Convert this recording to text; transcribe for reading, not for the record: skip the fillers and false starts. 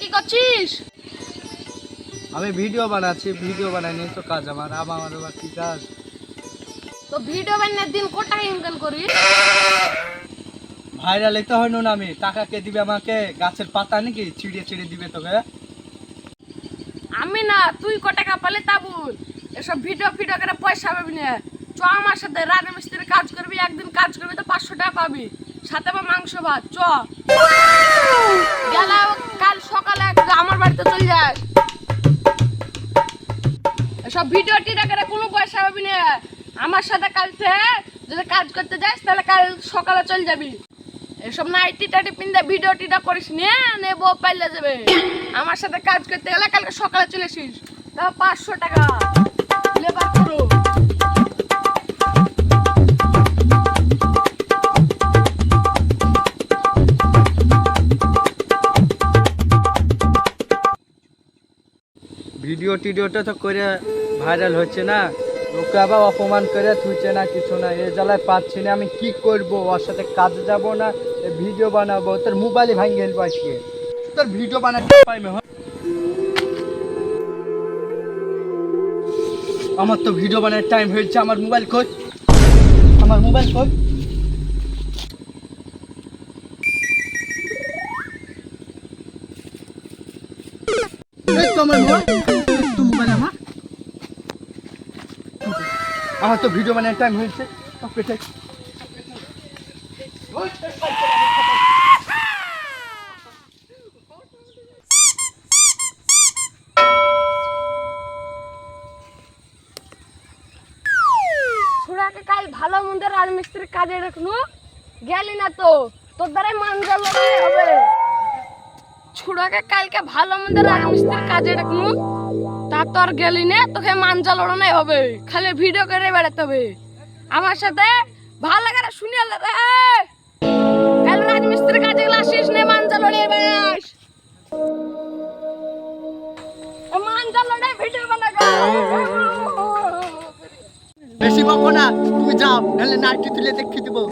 কি করছিস? আমি ভিডিও বানাচ্ছি, ভিডিও বানাইনি তো কাজ আমার আবার কি কাজ? তো ভিডিও বানানোর দিন কত টাকা ইনকাম করিস? ভাইরাল হইতে হয় না, আমি টাকা কে দিবে আমাকে? গাছের পাতা নাকি ছিঁড়িয়ে ছিঁড়িয়ে দিবে তোকে? আমি না, তুই কত টাকা পালে তা বল। এসব ভিডিও ফিডিও করে পয়সা পাবি না। চ আমার সাথে রাজমিস্ত্রি কাজ করবি, একদিন কাজ করবি তো 500 টাকা পাবি, সাথে আবার মাংস ভাত। চ গেলা কাল সকালে আমার বাড়িতে চলে যায়। এসব ভিডিও টিডা করে কোনো পয়সা পাবি না। আমার সাথে কাল থেকে যদি কাজ করতে যাস তাহলে কাল সকালে চলে যাবি। এসব নাইটি টাইটি পিন্দা ভিডিও টিডা করিস নে বউ পাইলে যাবে। আমার সাথে কাজ করতে গেলে কালকে সকালে চলে আসিস, তাও 500 টাকা লেবার করো। ভিডিও টিডিওটা তো করে ভাইরাল হচ্ছে না, লোকে আবার অপমান করে থুইছে না, কিছু না। এ জ্বালায় পাচ্ছি না, আমি কি করব? ওর সাথে কাজে যাব না, ভিডিও বানাবো? তোর মোবাইলে ভাঙে গেল আজকে, তোর ভিডিও বানাতে পাইবে? আমার তো ভিডিও বানানোর টাইম হয়েছে, আমার মোবাইল খোঁজ, আমার মোবাইল খোঁজ। এই তো আমার মোবাইল, তো মোবাইল আমার তো ভিডিও বানানোর টাইম হয়েছে। ছোড়াকে কাল ভালো মন্দ রাজমিস্ত্রির কাজে রাখনু, গেলি না তো তোর দ্বারাই মানজাল লড়াই হবে। ছোড়াকে কালকে ভালো মন্দ রাজমিস্ত্রির কাজে রাখনু, তা তো আর গেলি না, তোকে মানজাল লড়াই হবে। খালি ভিডিও করে বেড়াতে হবে। আমার সাথে ভালো করে শুনিয়ে রে, কাল রাজমিস্ত্রির কাজে গেলে আসিস নে, মানজাল লড়িয়ে বেড়াস। মানজাল লড়াই ভিডিও বানাবো। বেশি বকো না, তুমি যাও, নাহলে নাইটি তুলে দেখিয়ে দেবো।